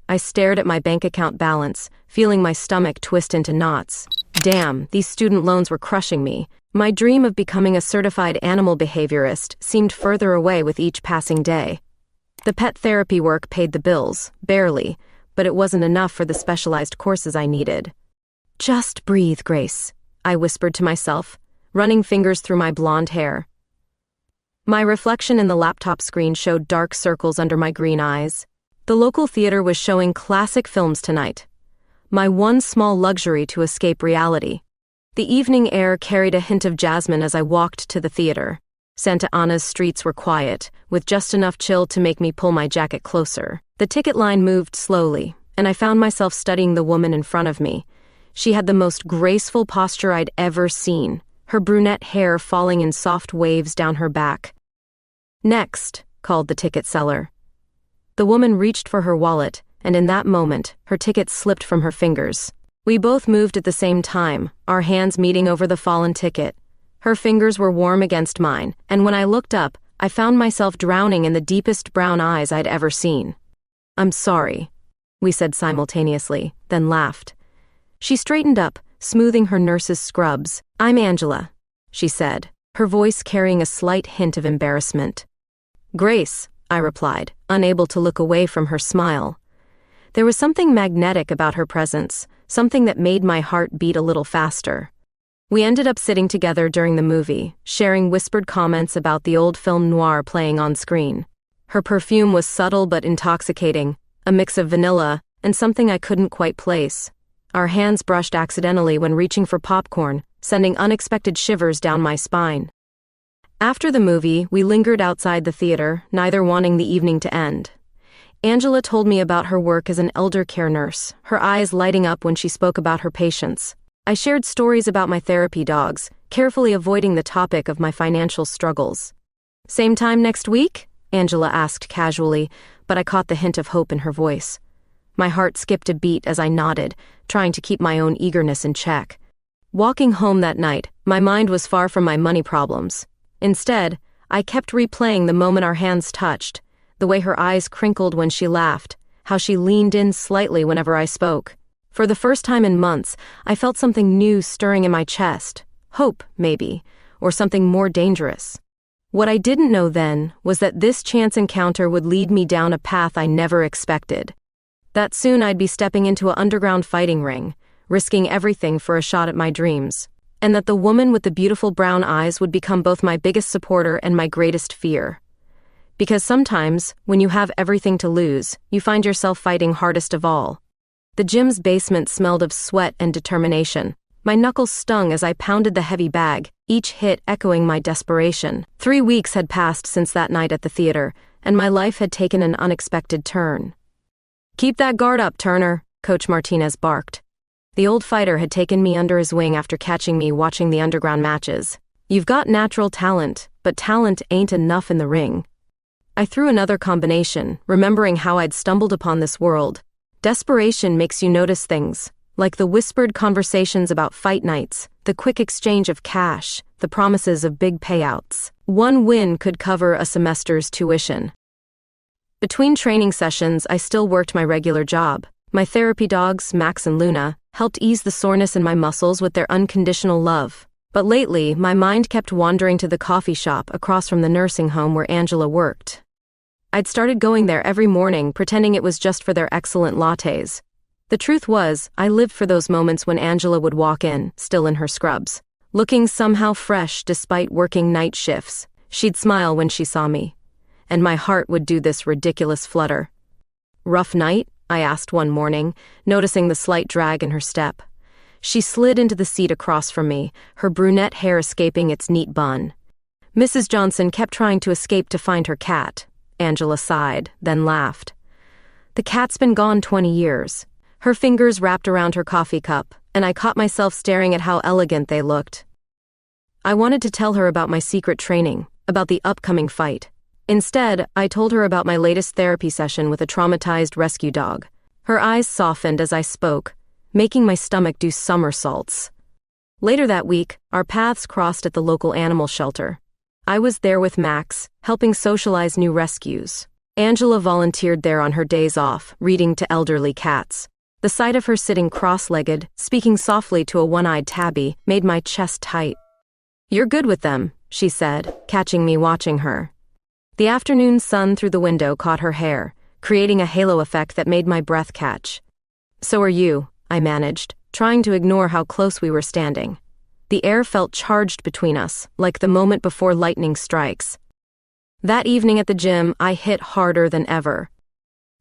I stared at my bank account balance, feeling my stomach twist into knots. Damn, these student loans were crushing me. My dream of becoming a certified animal behaviorist seemed further away with each passing day. The pet therapy work paid the bills, barely, but it wasn't enough for the specialized courses I needed. Just breathe, Grace, I whispered to myself, running fingers through my blonde hair. My reflection in the laptop screen showed dark circles under my green eyes. The local theater was showing classic films tonight. My one small luxury to escape reality. The evening air carried a hint of jasmine as I walked to the theater. Santa Ana's streets were quiet, with just enough chill to make me pull my jacket closer. The ticket line moved slowly, and I found myself studying the woman in front of me. She had the most graceful posture I'd ever seen, her brunette hair falling in soft waves down her back. "Next," called the ticket seller. The woman reached for her wallet, and in that moment, her ticket slipped from her fingers. We both moved at the same time, our hands meeting over the fallen ticket. Her fingers were warm against mine, and when I looked up, I found myself drowning in the deepest brown eyes I'd ever seen. "I'm sorry," we said simultaneously, then laughed. She straightened up, smoothing her nurse's scrubs. "I'm Angela," she said, her voice carrying a slight hint of embarrassment. "Grace," I replied, unable to look away from her smile. There was something magnetic about her presence, something that made my heart beat a little faster. We ended up sitting together during the movie, sharing whispered comments about the old film noir playing on screen. Her perfume was subtle but intoxicating, a mix of vanilla and something I couldn't quite place. Our hands brushed accidentally when reaching for popcorn, sending unexpected shivers down my spine. After the movie, we lingered outside the theater, neither wanting the evening to end. Angela told me about her work as an elder care nurse, her eyes lighting up when she spoke about her patients. I shared stories about my therapy dogs, carefully avoiding the topic of my financial struggles. "Same time next week?" Angela asked casually, but I caught the hint of hope in her voice. My heart skipped a beat as I nodded, trying to keep my own eagerness in check. Walking home that night, my mind was far from my money problems. Instead, I kept replaying the moment our hands touched, the way her eyes crinkled when she laughed, how she leaned in slightly whenever I spoke. For the first time in months, I felt something new stirring in my chest. Hope, maybe, or something more dangerous. What I didn't know then was that this chance encounter would lead me down a path I never expected. That soon I'd be stepping into an underground fighting ring, risking everything for a shot at my dreams. And that the woman with the beautiful brown eyes would become both my biggest supporter and my greatest fear. Because sometimes, when you have everything to lose, you find yourself fighting hardest of all. The gym's basement smelled of sweat and determination. My knuckles stung as I pounded the heavy bag, each hit echoing my desperation. 3 weeks had passed since that night at the theater, and my life had taken an unexpected turn. "Keep that guard up, Turner," Coach Martinez barked. The old fighter had taken me under his wing after catching me watching the underground matches. "You've got natural talent, but talent ain't enough in the ring." I threw another combination, remembering how I'd stumbled upon this world. Desperation makes you notice things, like the whispered conversations about fight nights, the quick exchange of cash, the promises of big payouts. One win could cover a semester's tuition. Between training sessions, I still worked my regular job. My therapy dogs, Max and Luna, helped ease the soreness in my muscles with their unconditional love. But lately, my mind kept wandering to the coffee shop across from the nursing home where Angela worked. I'd started going there every morning, pretending it was just for their excellent lattes. The truth was, I lived for those moments when Angela would walk in, still in her scrubs, looking somehow fresh despite working night shifts. She'd smile when she saw me, and my heart would do this ridiculous flutter. "Rough night?" I asked one morning, noticing the slight drag in her step. She slid into the seat across from me, her brunette hair escaping its neat bun. "Mrs. Johnson kept trying to escape to find her cat," Angela sighed, then laughed. "The cat's been gone 20 years. Her fingers wrapped around her coffee cup, and I caught myself staring at how elegant they looked. I wanted to tell her about my secret training, about the upcoming fight. Instead, I told her about my latest therapy session with a traumatized rescue dog. Her eyes softened as I spoke, making my stomach do somersaults. Later that week, our paths crossed at the local animal shelter. I was there with Max, helping socialize new rescues. Angela volunteered there on her days off, reading to elderly cats. The sight of her sitting cross-legged, speaking softly to a one-eyed tabby, made my chest tight. "You're good with them," she said, catching me watching her. The afternoon sun through the window caught her hair, creating a halo effect that made my breath catch. "So are you," I managed, trying to ignore how close we were standing. The air felt charged between us, like the moment before lightning strikes. That evening at the gym, I hit harder than ever.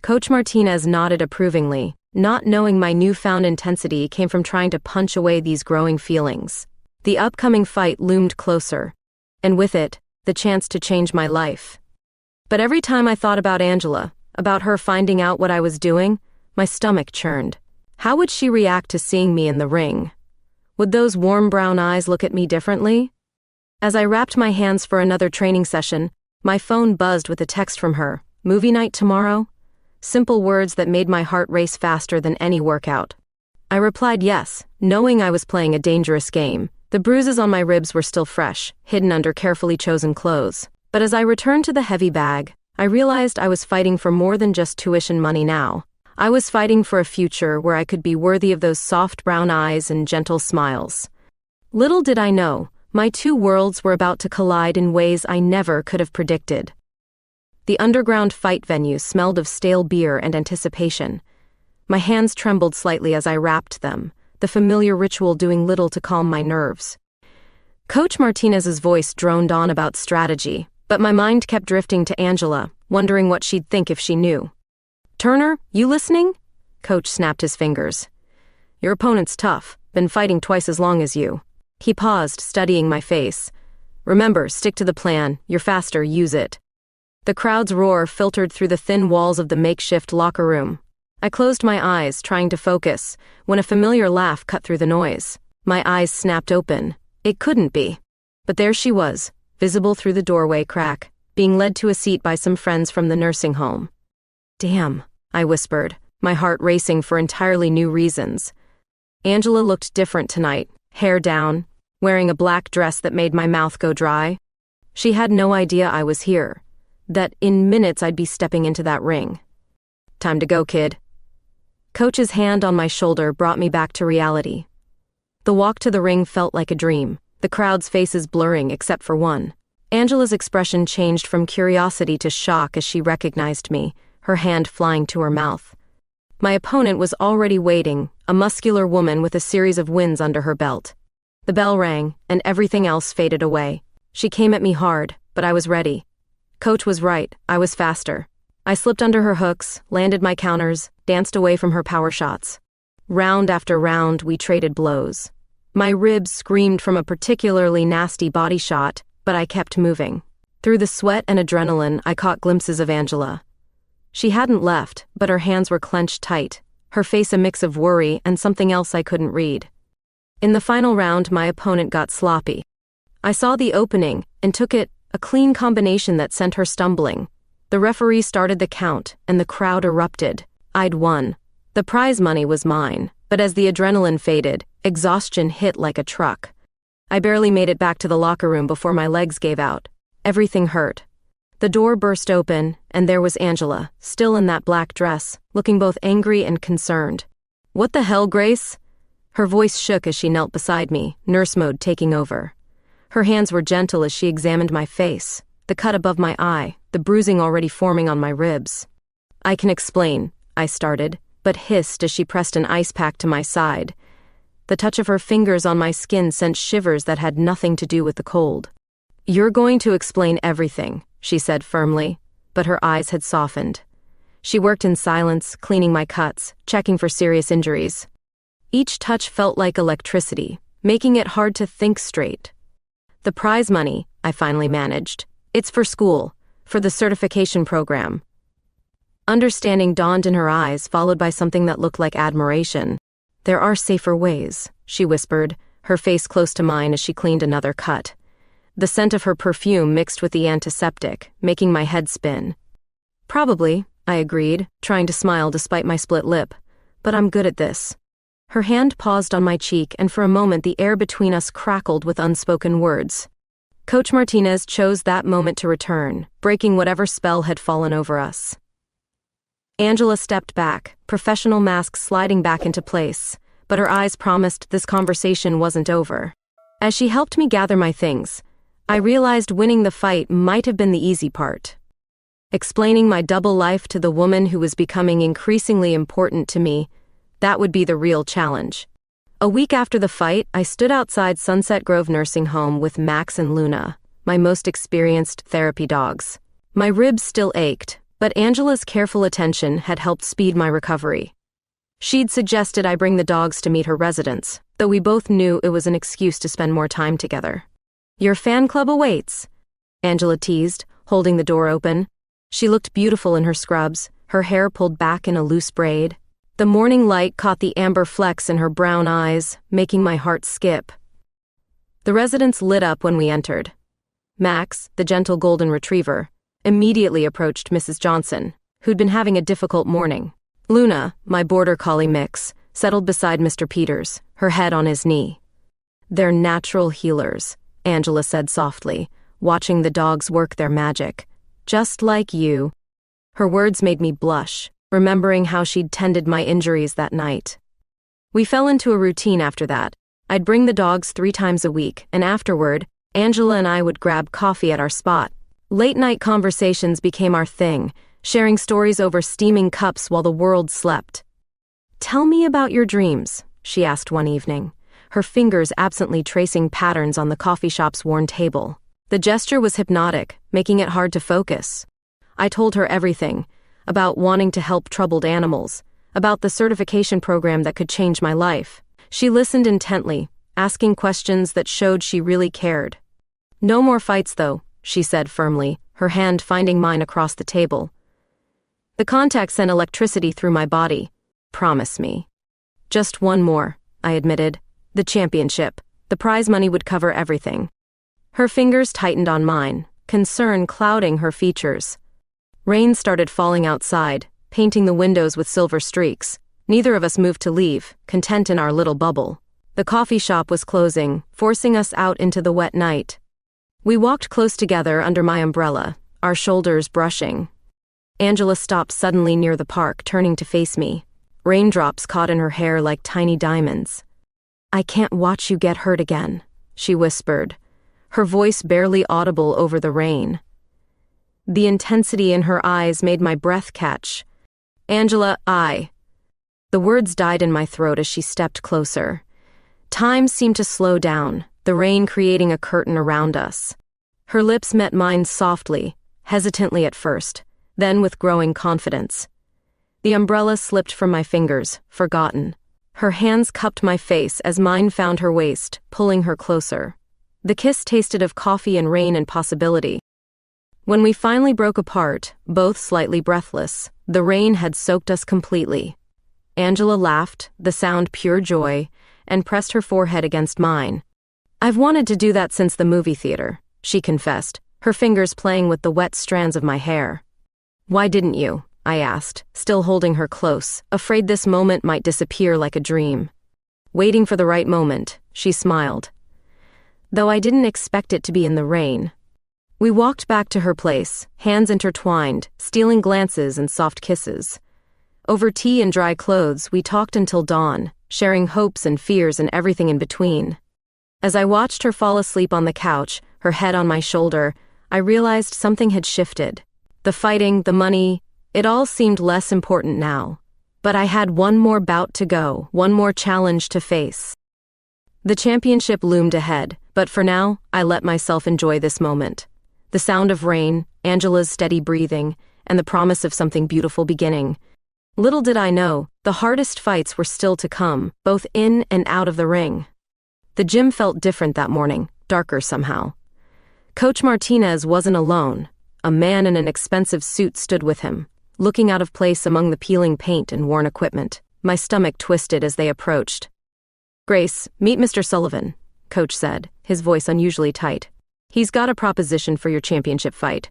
Coach Martinez nodded approvingly, not knowing my newfound intensity came from trying to punch away these growing feelings. The upcoming fight loomed closer, and with it, the chance to change my life. But every time I thought about Angela, about her finding out what I was doing, my stomach churned. How would she react to seeing me in the ring? Would those warm brown eyes look at me differently? As I wrapped my hands for another training session, my phone buzzed with a text from her. "Movie night tomorrow?" Simple words that made my heart race faster than any workout. I replied yes, knowing I was playing a dangerous game. The bruises on my ribs were still fresh, hidden under carefully chosen clothes. But as I returned to the heavy bag, I realized I was fighting for more than just tuition money now. I was fighting for a future where I could be worthy of those soft brown eyes and gentle smiles. Little did I know, my two worlds were about to collide in ways I never could have predicted. The underground fight venue smelled of stale beer and anticipation. My hands trembled slightly as I wrapped them, the familiar ritual doing little to calm my nerves. Coach Martinez's voice droned on about strategy, but my mind kept drifting to Angela, wondering what she'd think if she knew. "Turner, you listening?" Coach snapped his fingers. "Your opponent's tough, been fighting twice as long as you." He paused, studying my face. "Remember, stick to the plan, you're faster, use it." The crowd's roar filtered through the thin walls of the makeshift locker room. I closed my eyes, trying to focus, when a familiar laugh cut through the noise. My eyes snapped open. It couldn't be. But there she was, visible through the doorway crack, being led to a seat by some friends from the nursing home. "Damn," I whispered, my heart racing for entirely new reasons. Angela looked different tonight, hair down, wearing a black dress that made my mouth go dry. She had no idea I was here, that in minutes I'd be stepping into that ring. "Time to go, kid." Coach's hand on my shoulder brought me back to reality. The walk to the ring felt like a dream, the crowd's faces blurring except for one. Angela's expression changed from curiosity to shock as she recognized me, her hand flying to her mouth. My opponent was already waiting, a muscular woman with a series of wins under her belt. The bell rang, and everything else faded away. She came at me hard, but I was ready. Coach was right, I was faster. I slipped under her hooks, landed my counters, danced away from her power shots. Round after round, we traded blows. My ribs screamed from a particularly nasty body shot, but I kept moving. Through the sweat and adrenaline, I caught glimpses of Angela. She hadn't left, but her hands were clenched tight, her face a mix of worry and something else I couldn't read. In the final round, my opponent got sloppy. I saw the opening and took it, a clean combination that sent her stumbling. The referee started the count, and the crowd erupted. I'd won. The prize money was mine, but as the adrenaline faded, exhaustion hit like a truck. I barely made it back to the locker room before my legs gave out. Everything hurt. The door burst open, and there was Angela, still in that black dress, looking both angry and concerned. "What the hell, Grace?" Her voice shook as she knelt beside me, nurse mode taking over. Her hands were gentle as she examined my face, the cut above my eye, the bruising already forming on my ribs. "I can explain," I started, but hissed as she pressed an ice pack to my side. The touch of her fingers on my skin sent shivers that had nothing to do with the cold. "You're going to explain everything," she said firmly, but her eyes had softened. She worked in silence, cleaning my cuts, checking for serious injuries. Each touch felt like electricity, making it hard to think straight. "The prize money," I finally managed. "It's for school, for the certification program." Understanding dawned in her eyes, followed by something that looked like admiration. "There are safer ways," she whispered, her face close to mine as she cleaned another cut. The scent of her perfume mixed with the antiseptic, making my head spin. "Probably," I agreed, trying to smile despite my split lip. "But I'm good at this." Her hand paused on my cheek, and for a moment the air between us crackled with unspoken words. Coach Martinez chose that moment to return, breaking whatever spell had fallen over us. Angela stepped back, professional mask sliding back into place, but her eyes promised this conversation wasn't over. As she helped me gather my things, I realized winning the fight might have been the easy part. Explaining my double life to the woman who was becoming increasingly important to me, that would be the real challenge. A week after the fight, I stood outside Sunset Grove Nursing Home with Max and Luna, my most experienced therapy dogs. My ribs still ached, but Angela's careful attention had helped speed my recovery. She'd suggested I bring the dogs to meet her residents, though we both knew it was an excuse to spend more time together. "Your fan club awaits," Angela teased, holding the door open. She looked beautiful in her scrubs, her hair pulled back in a loose braid. The morning light caught the amber flecks in her brown eyes, making my heart skip. The residence lit up when we entered. Max, the gentle golden retriever, immediately approached Mrs. Johnson, who'd been having a difficult morning. Luna, my border collie mix, settled beside Mr. Peters, her head on his knee. "They're natural healers," Angela said softly, watching the dogs work their magic. "Just like you." Her words made me blush, remembering how she'd tended my injuries that night. We fell into a routine after that. I'd bring the dogs 3 times a week, and afterward, Angela and I would grab coffee at our spot. Late-night conversations became our thing, sharing stories over steaming cups while the world slept. "Tell me about your dreams," she asked one evening, her fingers absently tracing patterns on the coffee shop's worn table. The gesture was hypnotic, making it hard to focus. I told her everything, about wanting to help troubled animals, about the certification program that could change my life. She listened intently, asking questions that showed she really cared. "No more fights, though," she said firmly, her hand finding mine across the table. The contact sent electricity through my body. "Promise me." "Just one more," I admitted. "The championship. The prize money would cover everything." Her fingers tightened on mine, concern clouding her features. Rain started falling outside, painting the windows with silver streaks. Neither of us moved to leave, content in our little bubble. The coffee shop was closing, forcing us out into the wet night. We walked close together under my umbrella, our shoulders brushing. Angela stopped suddenly near the park, turning to face me. Raindrops caught in her hair like tiny diamonds. "I can't watch you get hurt again," she whispered, her voice barely audible over the rain. The intensity in her eyes made my breath catch. "Angela, The words died in my throat as she stepped closer. Time seemed to slow down, the rain creating a curtain around us. Her lips met mine softly, hesitantly at first, then with growing confidence. The umbrella slipped from my fingers, forgotten. Her hands cupped my face as mine found her waist, pulling her closer. The kiss tasted of coffee and rain and possibility. When we finally broke apart, both slightly breathless, the rain had soaked us completely. Angela laughed, the sound pure joy, and pressed her forehead against mine. "I've wanted to do that since the movie theater," she confessed, her fingers playing with the wet strands of my hair. "Why didn't you?" I asked, still holding her close, afraid this moment might disappear like a dream. Waiting for the right moment, she smiled. Though I didn't expect it to be in the rain. We walked back to her place, hands intertwined, stealing glances and soft kisses. Over tea and dry clothes, we talked until dawn, sharing hopes and fears and everything in between. As I watched her fall asleep on the couch, her head on my shoulder, I realized something had shifted. The fighting, the money, it all seemed less important now. But I had one more bout to go, one more challenge to face. The championship loomed ahead, but for now, I let myself enjoy this moment. The sound of rain, Angela's steady breathing, and the promise of something beautiful beginning. Little did I know, the hardest fights were still to come, both in and out of the ring. The gym felt different that morning, darker somehow. Coach Martinez wasn't alone. A man in an expensive suit stood with him, looking out of place among the peeling paint and worn equipment. My stomach twisted as they approached. "Grace, meet Mr. Sullivan," Coach said, his voice unusually tight. "He's got a proposition for your championship fight."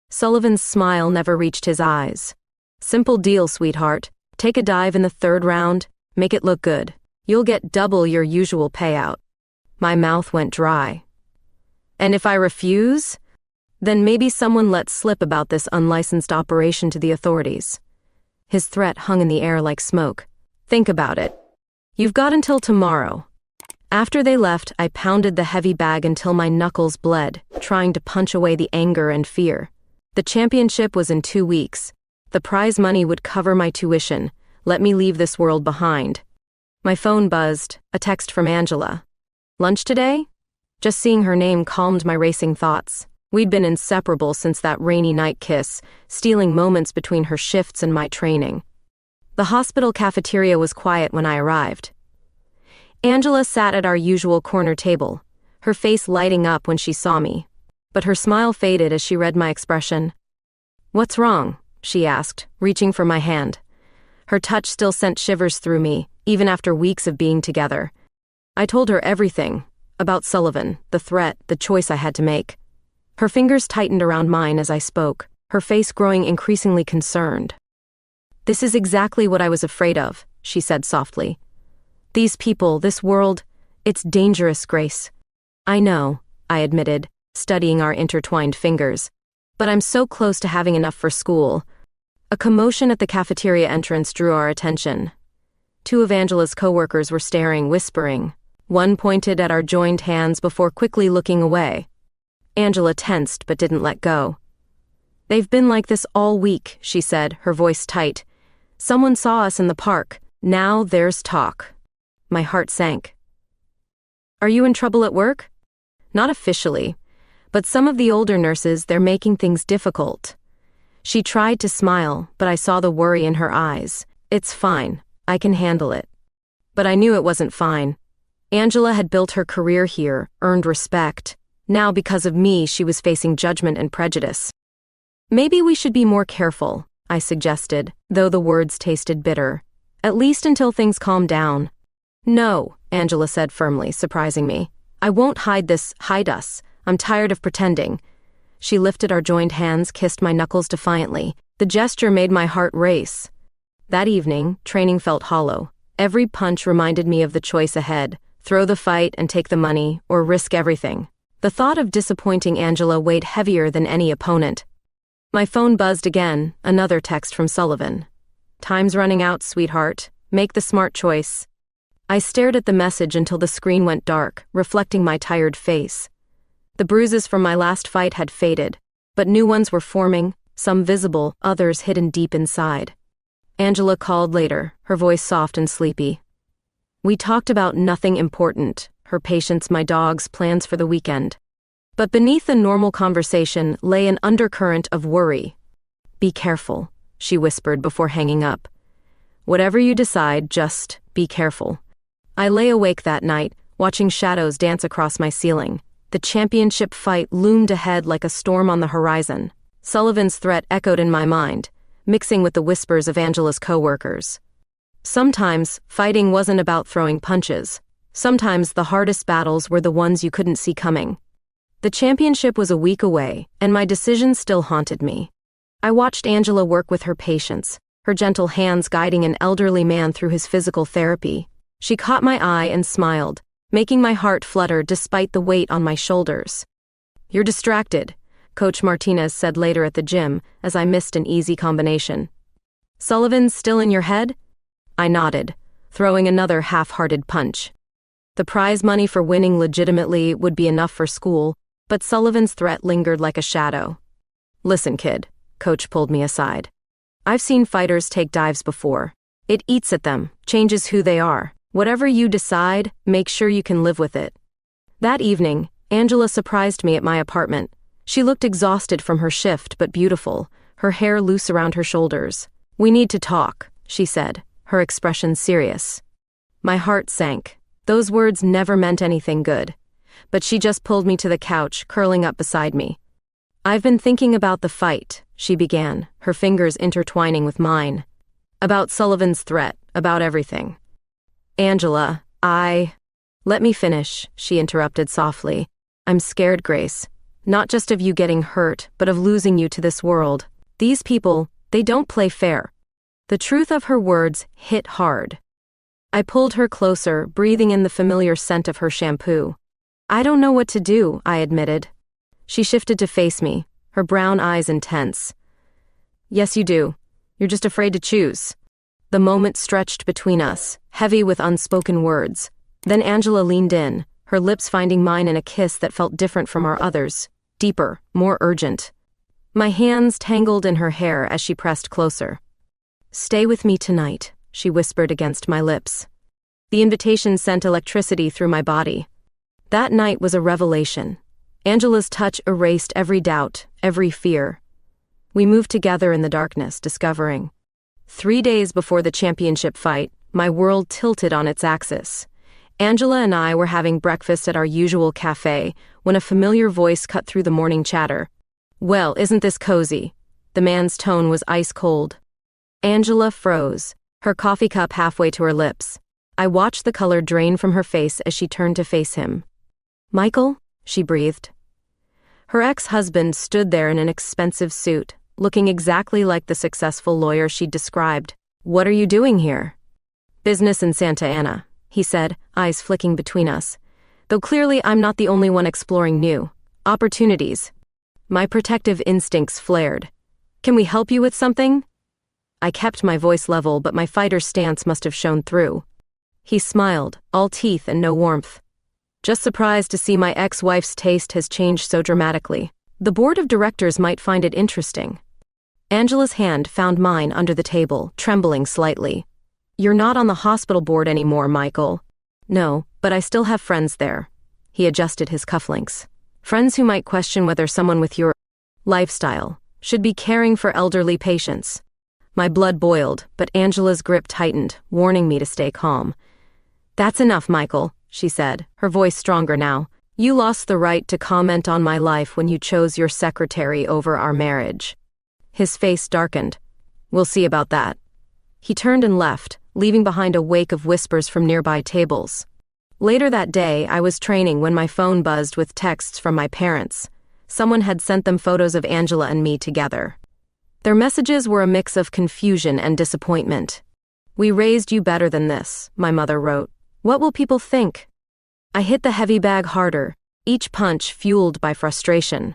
Sullivan's smile never reached his eyes. "Simple deal, sweetheart. Take a dive in the 3rd round, make it look good. You'll get double your usual payout." My mouth went dry. And if I refuse, then maybe someone let slip about this unlicensed operation to the authorities. His threat hung in the air like smoke. Think about it. You've got until tomorrow. After they left, I pounded the heavy bag until my knuckles bled, trying to punch away the anger and fear. The championship was in 2 weeks. The prize money would cover my tuition, let me leave this world behind. My phone buzzed, a text from Angela. Lunch today? Just seeing her name calmed my racing thoughts. We'd been inseparable since that rainy night kiss, stealing moments between her shifts and my training. The hospital cafeteria was quiet when I arrived. Angela sat at our usual corner table, her face lighting up when she saw me. But her smile faded as she read my expression. "What's wrong?" she asked, reaching for my hand. Her touch still sent shivers through me, even after weeks of being together. I told her everything, about Sullivan, the threat, the choice I had to make. Her fingers tightened around mine as I spoke, her face growing increasingly concerned. "This is exactly what I was afraid of," she said softly. "These people, this world, it's dangerous, Grace." "I know," I admitted, studying our intertwined fingers. "But I'm so close to having enough for school." A commotion at the cafeteria entrance drew our attention. 2 of Angela's coworkers were staring, whispering. One pointed at our joined hands before quickly looking away. Angela tensed but didn't let go. "They've been like this all week," she said, her voice tight. "Someone saw us in the park. Now there's talk." My heart sank. "Are you in trouble at work?" "Not officially. But some of the older nurses, they're making things difficult." She tried to smile, but I saw the worry in her eyes. "It's fine. I can handle it." But I knew it wasn't fine. Angela had built her career here, earned respect. Now, because of me, she was facing judgment and prejudice. "Maybe we should be more careful," I suggested, though the words tasted bitter. "At least until things calm down." "No," Angela said firmly, surprising me. "I won't hide us. I'm tired of pretending." She lifted our joined hands, kissed my knuckles defiantly. The gesture made my heart race. That evening, training felt hollow. Every punch reminded me of the choice ahead: throw the fight and take the money, or risk everything. The thought of disappointing Angela weighed heavier than any opponent. My phone buzzed again, another text from Sullivan. "Time's running out, sweetheart. Make the smart choice." I stared at the message until the screen went dark, reflecting my tired face. The bruises from my last fight had faded, but new ones were forming, some visible, others hidden deep inside. Angela called later, her voice soft and sleepy. We talked about nothing important, her patients, my dogs, plans for the weekend. But beneath the normal conversation lay an undercurrent of worry. "Be careful," she whispered before hanging up. "Whatever you decide, just be careful." I lay awake that night, watching shadows dance across my ceiling. The championship fight loomed ahead like a storm on the horizon. Sullivan's threat echoed in my mind, mixing with the whispers of Angela's coworkers. Sometimes, fighting wasn't about throwing punches. Sometimes the hardest battles were the ones you couldn't see coming. The championship was a week away, and my decision still haunted me. I watched Angela work with her patients, her gentle hands guiding an elderly man through his physical therapy. She caught my eye and smiled, making my heart flutter despite the weight on my shoulders. "You're distracted," Coach Martinez said later at the gym, as I missed an easy combination. "Sullivan's still in your head?" I nodded, throwing another half-hearted punch. The prize money for winning legitimately would be enough for school, but Sullivan's threat lingered like a shadow. "Listen, kid," Coach pulled me aside. "I've seen fighters take dives before. It eats at them, changes who they are. Whatever you decide, make sure you can live with it." That evening, Angela surprised me at my apartment. She looked exhausted from her shift but beautiful, her hair loose around her shoulders. "We need to talk," she said, her expression serious. My heart sank. Those words never meant anything good. But she just pulled me to the couch, curling up beside me. "I've been thinking about the fight," she began, her fingers intertwining with mine. "About Sullivan's threat, about everything." "Angela, Let me finish," she interrupted softly. "I'm scared, Grace. Not just of you getting hurt, but of losing you to this world. These people, they don't play fair." The truth of her words hit hard. I pulled her closer, breathing in the familiar scent of her shampoo. I don't know what to do, I admitted. She shifted to face me, her brown eyes intense. Yes, you do. You're just afraid to choose. The moment stretched between us, heavy with unspoken words. Then Angela leaned in, her lips finding mine in a kiss that felt different from our others, deeper, more urgent. My hands tangled in her hair as she pressed closer. Stay with me tonight, she whispered against my lips. The invitation sent electricity through my body. That night was a revelation. Angela's touch erased every doubt, every fear. We moved together in the darkness, discovering. 3 days before the championship fight, my world tilted on its axis. Angela and I were having breakfast at our usual cafe when a familiar voice cut through the morning chatter. Well, isn't this cozy? The man's tone was ice cold. Angela froze, her coffee cup halfway to her lips. I watched the color drain from her face as she turned to face him. Michael? She breathed. Her ex-husband stood there in an expensive suit, looking exactly like the successful lawyer she'd described. What are you doing here? Business in Santa Ana, he said, eyes flicking between us. Though clearly I'm not the only one exploring new opportunities. My protective instincts flared. Can we help you with something? I kept my voice level, but my fighter stance must have shown through. He smiled, all teeth and no warmth. Just surprised to see my ex-wife's taste has changed so dramatically. The board of directors might find it interesting. Angela's hand found mine under the table, trembling slightly. You're not on the hospital board anymore, Michael. No, but I still have friends there. He adjusted his cufflinks. Friends who might question whether someone with your lifestyle should be caring for elderly patients. My blood boiled, but Angela's grip tightened, warning me to stay calm. That's enough, Michael, she said, her voice stronger now. You lost the right to comment on my life when you chose your secretary over our marriage. His face darkened. We'll see about that. He turned and left, leaving behind a wake of whispers from nearby tables. Later that day, I was training when my phone buzzed with texts from my parents. Someone had sent them photos of Angela and me together. Their messages were a mix of confusion and disappointment. We raised you better than this, my mother wrote. What will people think? I hit the heavy bag harder, each punch fueled by frustration.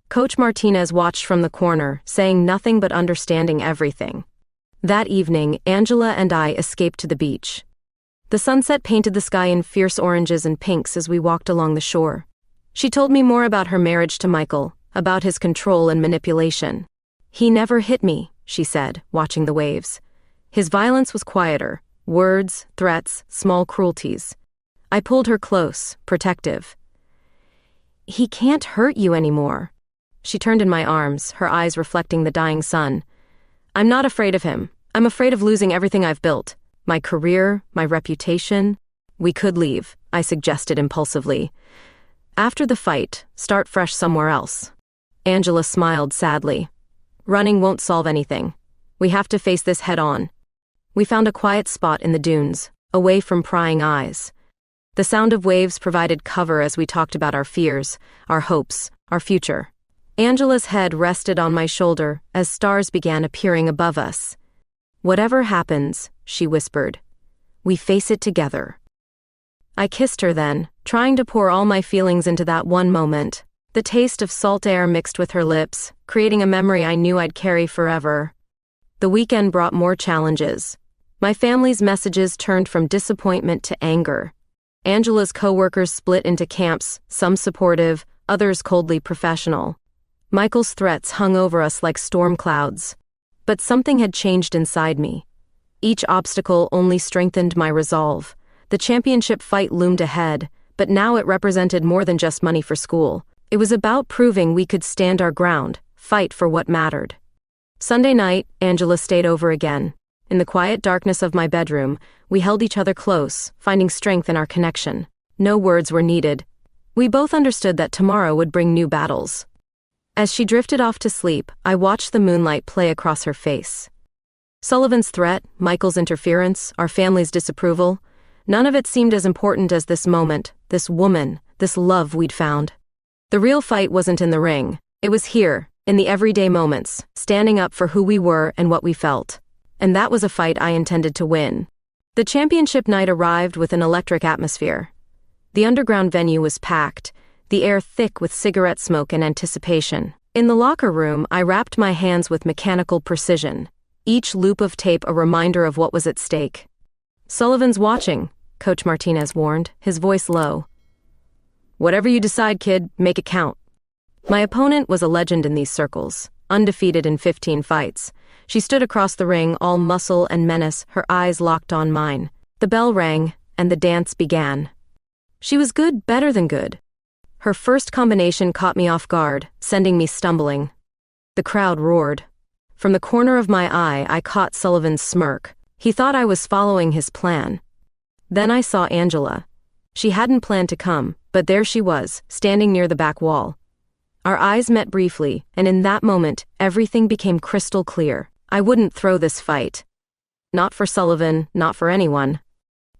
Coach Martinez watched from the corner, saying nothing but understanding everything. That evening, Angela and I escaped to the beach. The sunset painted the sky in fierce oranges and pinks as we walked along the shore. She told me more about her marriage to Michael, about his control and manipulation. He never hit me, she said, watching the waves. His violence was quieter, words, threats, small cruelties. I pulled her close, protective. He can't hurt you anymore. She turned in my arms, her eyes reflecting the dying sun. I'm not afraid of him. I'm afraid of losing everything I've built. My career, my reputation. We could leave, I suggested impulsively. After the fight, start fresh somewhere else. Angela smiled sadly. Running won't solve anything. We have to face this head on. We found a quiet spot in the dunes, away from prying eyes. The sound of waves provided cover as we talked about our fears, our hopes, our future. Angela's head rested on my shoulder as stars began appearing above us. Whatever happens, she whispered, we face it together. I kissed her then, trying to pour all my feelings into that one moment. The taste of salt air mixed with her lips, creating a memory I knew I'd carry forever. The weekend brought more challenges. My family's messages turned from disappointment to anger. Angela's coworkers split into camps, some supportive, others coldly professional. Michael's threats hung over us like storm clouds. But something had changed inside me. Each obstacle only strengthened my resolve. The championship fight loomed ahead, but now it represented more than just money for school. It was about proving we could stand our ground, fight for what mattered. Sunday night, Angela stayed over again. In the quiet darkness of my bedroom, we held each other close, finding strength in our connection. No words were needed. We both understood that tomorrow would bring new battles. As she drifted off to sleep, I watched the moonlight play across her face. Sullivan's threat, Michael's interference, our family's disapproval, none of it seemed as important as this moment, this woman, this love we'd found. The real fight wasn't in the ring. It was here, in the everyday moments, standing up for who we were and what we felt. And that was a fight I intended to win. The championship night arrived with an electric atmosphere. The underground venue was packed, the air thick with cigarette smoke and anticipation. In the locker room, I wrapped my hands with mechanical precision, each loop of tape a reminder of what was at stake. "Sullivan's watching," Coach Martinez warned, his voice low. "Whatever you decide, kid, make it count." My opponent was a legend in these circles, undefeated in 15 fights. She stood across the ring, all muscle and menace, her eyes locked on mine. The bell rang, and the dance began. She was good, better than good. Her first combination caught me off guard, sending me stumbling. The crowd roared. From the corner of my eye, I caught Sullivan's smirk. He thought I was following his plan. Then I saw Angela. She hadn't planned to come, but there she was, standing near the back wall. Our eyes met briefly, and in that moment, everything became crystal clear. I wouldn't throw this fight. Not for Sullivan, not for anyone.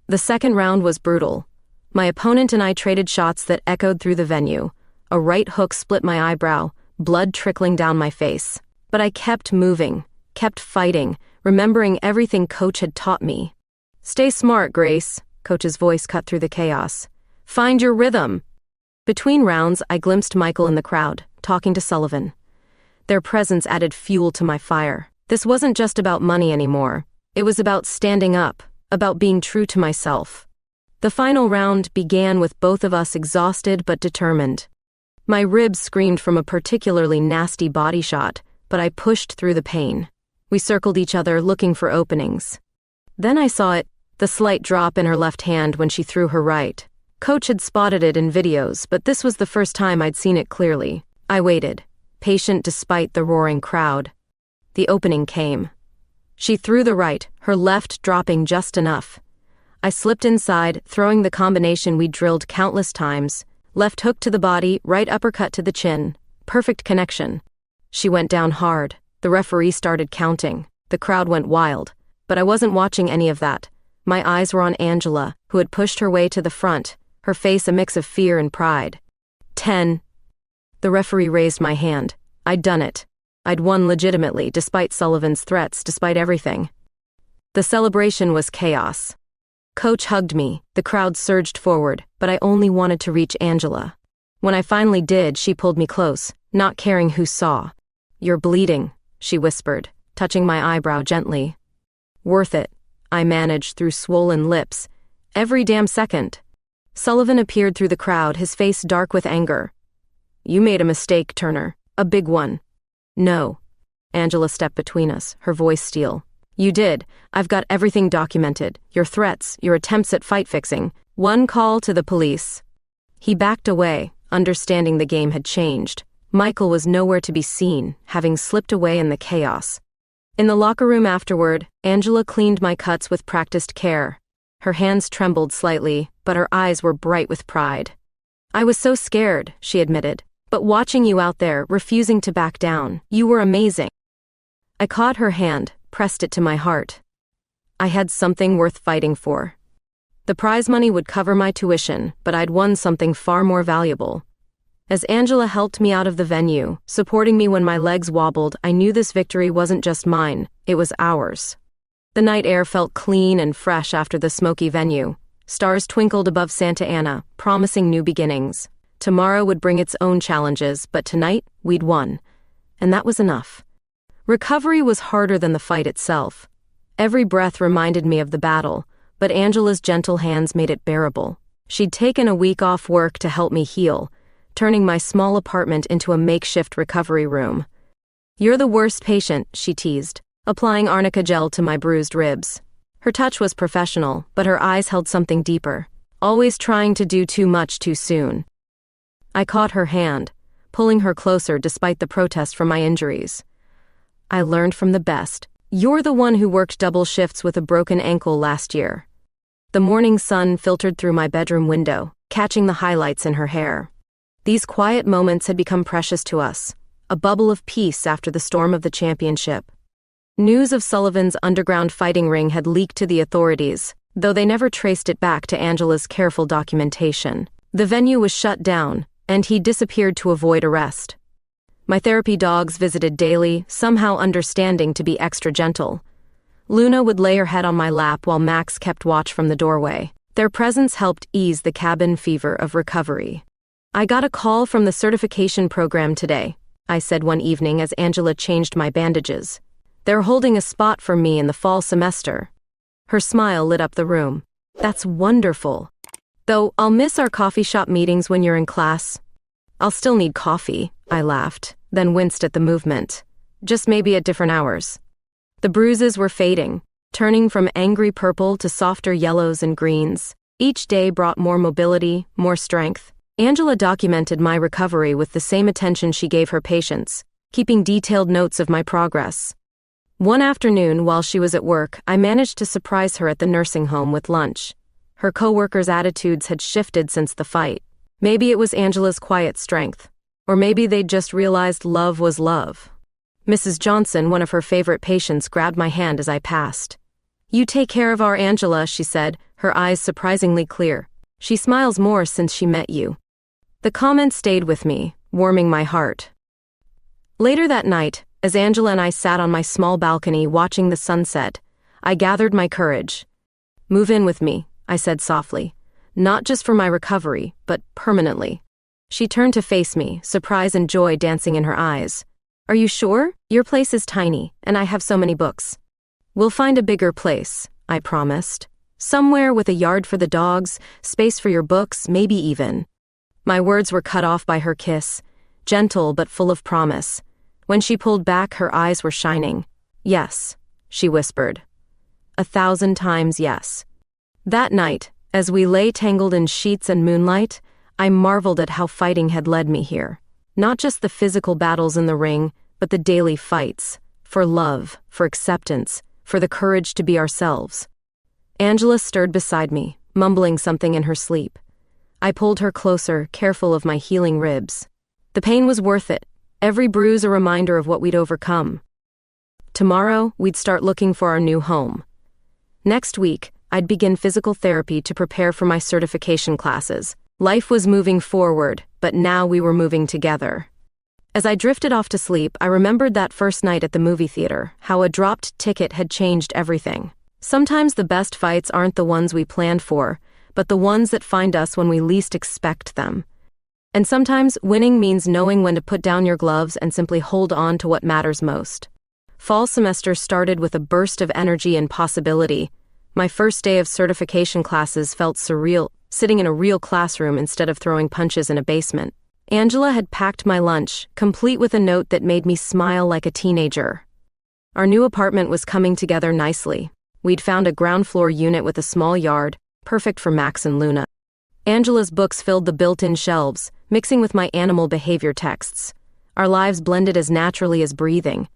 The second round was brutal. My opponent and I traded shots that echoed through the venue. A right hook split my eyebrow, blood trickling down my face. But I kept moving, kept fighting, remembering everything Coach had taught me. "Stay smart, Grace," Coach's voice cut through the chaos. "Find your rhythm." Between rounds, I glimpsed Michael in the crowd, talking to Sullivan. Their presence added fuel to my fire. This wasn't just about money anymore. It was about standing up, about being true to myself. The final round began with both of us exhausted but determined. My ribs screamed from a particularly nasty body shot, but I pushed through the pain. We circled each other, looking for openings. Then I saw it, the slight drop in her left hand when she threw her right. Coach had spotted it in videos, but this was the first time I'd seen it clearly. I waited, patient despite the roaring crowd. The opening came. She threw the right, her left dropping just enough. I slipped inside, throwing the combination we drilled countless times. Left hook to the body, right uppercut to the chin. Perfect connection. She went down hard. The referee started counting. The crowd went wild. But I wasn't watching any of that. My eyes were on Angela, who had pushed her way to the front, her face a mix of fear and pride. 10. The referee raised my hand. I'd done it. I'd won legitimately, despite Sullivan's threats, despite everything. The celebration was chaos. Coach hugged me. The crowd surged forward, but I only wanted to reach Angela. When I finally did, she pulled me close, not caring who saw. "You're bleeding," she whispered, touching my eyebrow gently. "Worth it," I managed through swollen lips. "Every damn second." Sullivan appeared through the crowd, his face dark with anger. "You made a mistake, Turner. A big one." "No." Angela stepped between us, her voice steel. "You did. I've got everything documented. Your threats, your attempts at fight fixing. One call to the police." He backed away, understanding the game had changed. Michael was nowhere to be seen, having slipped away in the chaos. In the locker room afterward, Angela cleaned my cuts with practiced care. Her hands trembled slightly, but her eyes were bright with pride. "I was so scared," she admitted. "But watching you out there, refusing to back down, you were amazing." I caught her hand, pressed it to my heart. I had something worth fighting for. The prize money would cover my tuition, but I'd won something far more valuable. As Angela helped me out of the venue, supporting me when my legs wobbled, I knew this victory wasn't just mine, it was ours. The night air felt clean and fresh after the smoky venue. Stars twinkled above Santa Ana, promising new beginnings. Tomorrow would bring its own challenges, but tonight, we'd won. And that was enough. Recovery was harder than the fight itself. Every breath reminded me of the battle, but Angela's gentle hands made it bearable. She'd taken a week off work to help me heal, turning my small apartment into a makeshift recovery room. "You're the worst patient," she teased, applying arnica gel to my bruised ribs. Her touch was professional, but her eyes held something deeper, always trying to do too much too soon. I caught her hand, pulling her closer despite the protest from my injuries. "I learned from the best. You're the one who worked double shifts with a broken ankle last year." The morning sun filtered through my bedroom window, catching the highlights in her hair. These quiet moments had become precious to us, a bubble of peace after the storm of the championship. News of Sullivan's underground fighting ring had leaked to the authorities, though they never traced it back to Angela's careful documentation. The venue was shut down, and he disappeared to avoid arrest. My therapy dogs visited daily, somehow understanding to be extra gentle. Luna would lay her head on my lap while Max kept watch from the doorway. Their presence helped ease the cabin fever of recovery. "I got a call from the certification program today," I said one evening as Angela changed my bandages. "They're holding a spot for me in the fall semester." Her smile lit up the room. "That's wonderful. Though I'll miss our coffee shop meetings when you're in class." "I'll still need coffee," I laughed, then winced at the movement. "Just maybe at different hours." The bruises were fading, turning from angry purple to softer yellows and greens. Each day brought more mobility, more strength. Angela documented my recovery with the same attention she gave her patients, keeping detailed notes of my progress. One afternoon, while she was at work, I managed to surprise her at the nursing home with lunch. Her coworkers' attitudes had shifted since the fight. Maybe it was Angela's quiet strength, or maybe they'd just realized love was love. Mrs. Johnson, one of her favorite patients, grabbed my hand as I passed. "You take care of our Angela," she said, her eyes surprisingly clear. "She smiles more since she met you." The comment stayed with me, warming my heart. Later that night, as Angela and I sat on my small balcony watching the sunset, I gathered my courage. "Move in with me," I said softly. "Not just for my recovery, but permanently." She turned to face me, surprise and joy dancing in her eyes. "Are you sure? Your place is tiny, and I have so many books." "We'll find a bigger place," I promised. "Somewhere with a yard for the dogs, space for your books, maybe even." My words were cut off by her kiss, gentle but full of promise. When she pulled back, her eyes were shining. "Yes," she whispered. 1,000 times yes. That night, as we lay tangled in sheets and moonlight, I marveled at how fighting had led me here. Not just the physical battles in the ring, but the daily fights. For love, for acceptance, for the courage to be ourselves. Angela stirred beside me, mumbling something in her sleep. I pulled her closer, careful of my healing ribs. The pain was worth it, every bruise a reminder of what we'd overcome. Tomorrow, we'd start looking for our new home. Next week, I'd begin physical therapy to prepare for my certification classes. Life was moving forward, but now we were moving together. As I drifted off to sleep, I remembered that first night at the movie theater, how a dropped ticket had changed everything. Sometimes the best fights aren't the ones we planned for, but the ones that find us when we least expect them. And sometimes winning means knowing when to put down your gloves and simply hold on to what matters most. Fall semester started with a burst of energy and possibility. My first day of certification classes felt surreal, sitting in a real classroom instead of throwing punches in a basement. Angela had packed my lunch, complete with a note that made me smile like a teenager. Our new apartment was coming together nicely. We'd found a ground floor unit with a small yard, perfect for Max and Luna. Angela's books filled the built-in shelves, mixing with my animal behavior texts. Our lives blended as naturally as breathing.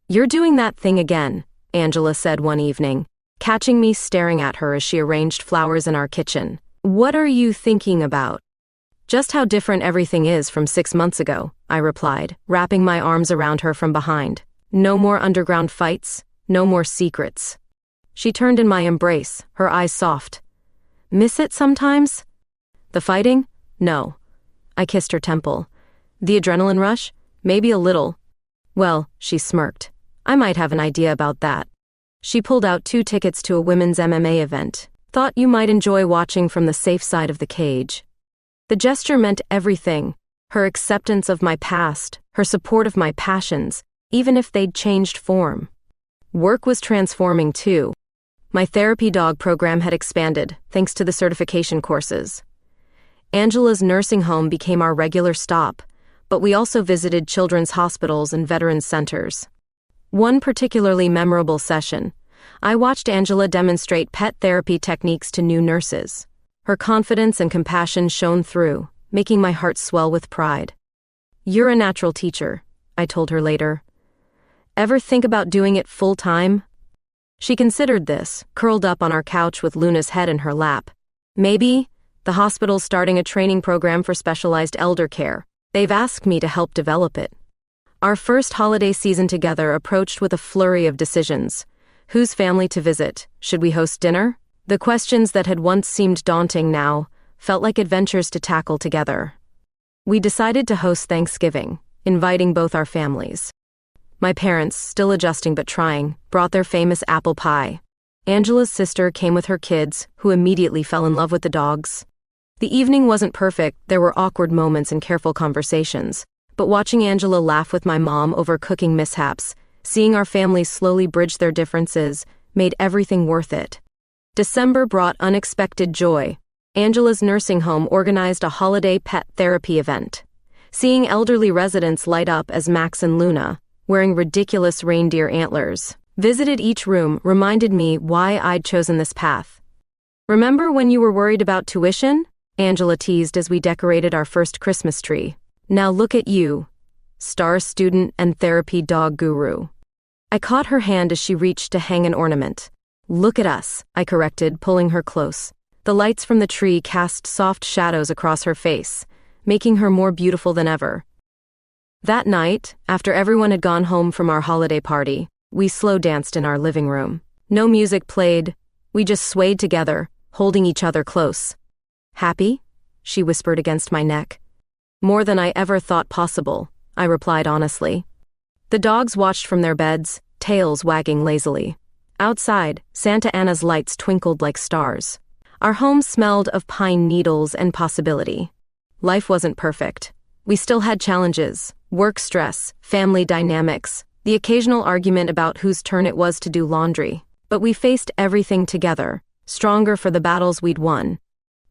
"You're doing that thing again," Angela said one evening, catching me staring at her as she arranged flowers in our kitchen. "What are you thinking about?" "Just how different everything is from 6 months ago," I replied, wrapping my arms around her from behind. "No more underground fights, no more secrets." She turned in my embrace, her eyes soft. "Miss it sometimes?" "The fighting? No." I kissed her temple. "The adrenaline rush? Maybe a little." "Well," she smirked, "I might have an idea about that." She pulled out 2 tickets to a women's MMA event. "Thought you might enjoy watching from the safe side of the cage." The gesture meant everything. Her acceptance of my past, her support of my passions, even if they'd changed form. Work was transforming too. My therapy dog program had expanded, thanks to the certification courses. Angela's nursing home became our regular stop, but we also visited children's hospitals and veterans centers. One particularly memorable session, I watched Angela demonstrate pet therapy techniques to new nurses. Her confidence and compassion shone through, making my heart swell with pride. "You're a natural teacher," I told her later. "Ever think about doing it full-time?" She considered this, curled up on our couch with Luna's head in her lap. "Maybe. The hospital's starting a training program for specialized elder care. They've asked me to help develop it." Our first holiday season together approached with a flurry of decisions. Whose family to visit? Should we host dinner? The questions that had once seemed daunting now felt like adventures to tackle together. We decided to host Thanksgiving, inviting both our families. My parents, still adjusting but trying, brought their famous apple pie. Angela's sister came with her kids, who immediately fell in love with the dogs. The evening wasn't perfect, there were awkward moments and careful conversations, but watching Angela laugh with my mom over cooking mishaps, seeing our families slowly bridge their differences, made everything worth it. December brought unexpected joy. Angela's nursing home organized a holiday pet therapy event. Seeing elderly residents light up as Max and Luna, wearing ridiculous reindeer antlers, visited each room reminded me why I'd chosen this path. "Remember when you were worried about tuition?" Angela teased as we decorated our first Christmas tree. "Now look at you, star student and therapy dog guru." I caught her hand as she reached to hang an ornament. "Look at us," I corrected, pulling her close. The lights from the tree cast soft shadows across her face, making her more beautiful than ever. That night, after everyone had gone home from our holiday party, we slow danced in our living room. No music played, we just swayed together, holding each other close. "Happy?" she whispered against my neck. "More than I ever thought possible," I replied honestly. The dogs watched from their beds, tails wagging lazily. Outside, Santa Ana's lights twinkled like stars. Our home smelled of pine needles and possibility. Life wasn't perfect. We still had challenges, work stress, family dynamics, the occasional argument about whose turn it was to do laundry. But we faced everything together, stronger for the battles we'd won.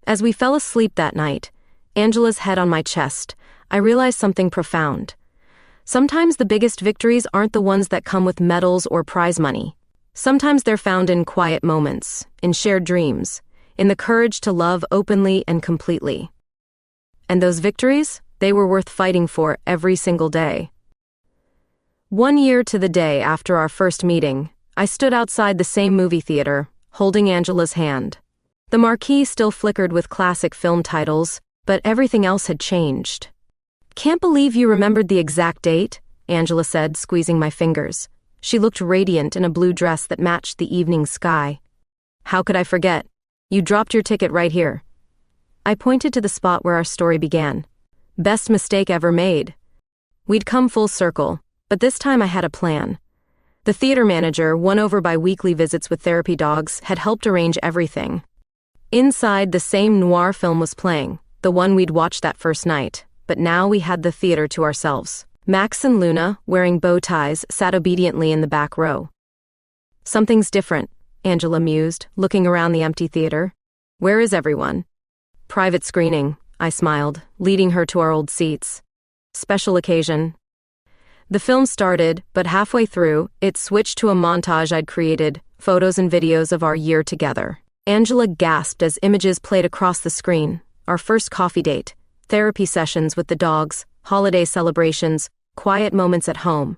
As we fell asleep that night, Angela's head on my chest, I realized something profound. Sometimes the biggest victories aren't the ones that come with medals or prize money. Sometimes they're found in quiet moments, in shared dreams, in the courage to love openly and completely. And those victories, they were worth fighting for every single day. 1 year to the day after our first meeting, I stood outside the same movie theater, holding Angela's hand. The marquee still flickered with classic film titles, but everything else had changed. "Can't believe you remembered the exact date," Angela said, squeezing my fingers. She looked radiant in a blue dress that matched the evening sky. "How could I forget? You dropped your ticket right here." I pointed to the spot where our story began. Best mistake ever made. We'd come full circle, but this time I had a plan. The theater manager, won over by weekly visits with therapy dogs, had helped arrange everything. Inside, the same noir film was playing, the one we'd watched that first night, but now we had the theater to ourselves. Max and Luna, wearing bow ties, sat obediently in the back row. "Something's different," Angela mused, looking around the empty theater. "Where is everyone?" "Private screening," I smiled, leading her to our old seats. "Special occasion." The film started, but halfway through, it switched to a montage I'd created, photos and videos of our year together. Angela gasped as images played across the screen. Our first coffee date, therapy sessions with the dogs, holiday celebrations, quiet moments at home.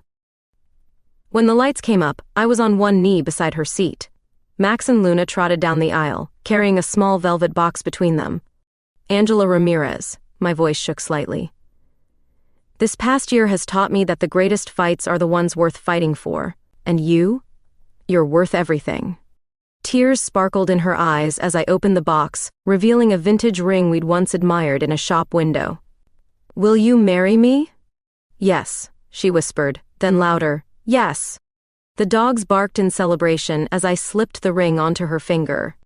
When the lights came up, I was on one knee beside her seat. Max and Luna trotted down the aisle, carrying a small velvet box between them. "Angela Ramirez," my voice shook slightly. "This past year has taught me that the greatest fights are the ones worth fighting for. And you're worth everything." Tears sparkled in her eyes as I opened the box, revealing a vintage ring we'd once admired in a shop window. "Will you marry me?" "Yes," she whispered, then louder, "Yes." The dogs barked in celebration as I slipped the ring onto her finger.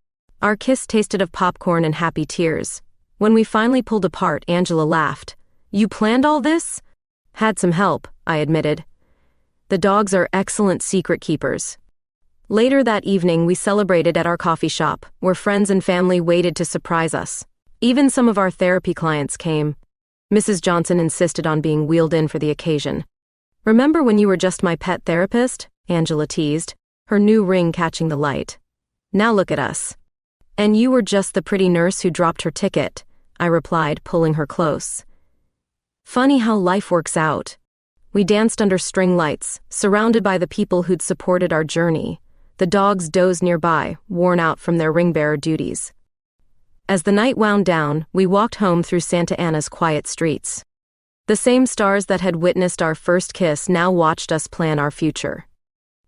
Our kiss tasted of popcorn and happy tears. When we finally pulled apart, Angela laughed. "You planned all this?" "Had some help," I admitted. The dogs are excellent secret keepers. Later that evening, we celebrated at our coffee shop, where friends and family waited to surprise us. Even some of our therapy clients came. Mrs. Johnson insisted on being wheeled in for the occasion. "Remember when you were just my pet therapist?" Angela teased, her new ring catching the light. "Now look at us." "And you were just the pretty nurse who dropped her ticket," I replied, pulling her close. Funny how life works out. We danced under string lights, surrounded by the people who'd supported our journey. The dogs dozed nearby, worn out from their ring-bearer duties. As the night wound down, we walked home through Santa Ana's quiet streets. The same stars that had witnessed our first kiss now watched us plan our future.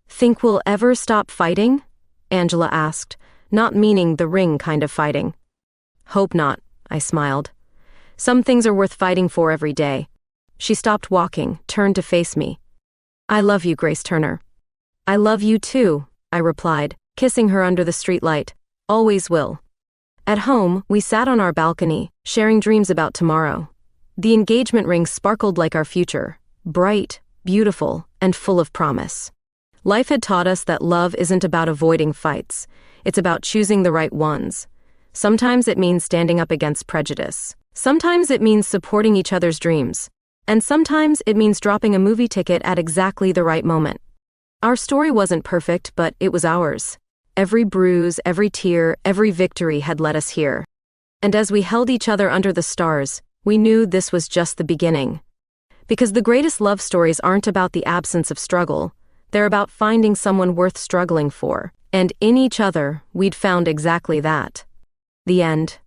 "Think we'll ever stop fighting?" Angela asked, not meaning the ring kind of fighting. "Hope not," I smiled. "Some things are worth fighting for every day." She stopped walking, turned to face me. "I love you, Grace Turner." "I love you too," I replied, kissing her under the streetlight. Always will. At home, we sat on our balcony, sharing dreams about tomorrow. The engagement ring sparkled like our future, bright, beautiful, and full of promise. Life had taught us that love isn't about avoiding fights. It's about choosing the right ones. Sometimes it means standing up against prejudice. Sometimes it means supporting each other's dreams. And sometimes it means dropping a movie ticket at exactly the right moment. Our story wasn't perfect, but it was ours. Every bruise, every tear, every victory had led us here. And as we held each other under the stars, we knew this was just the beginning. Because the greatest love stories aren't about the absence of struggle. They're about finding someone worth struggling for. And in each other, we'd found exactly that. The end.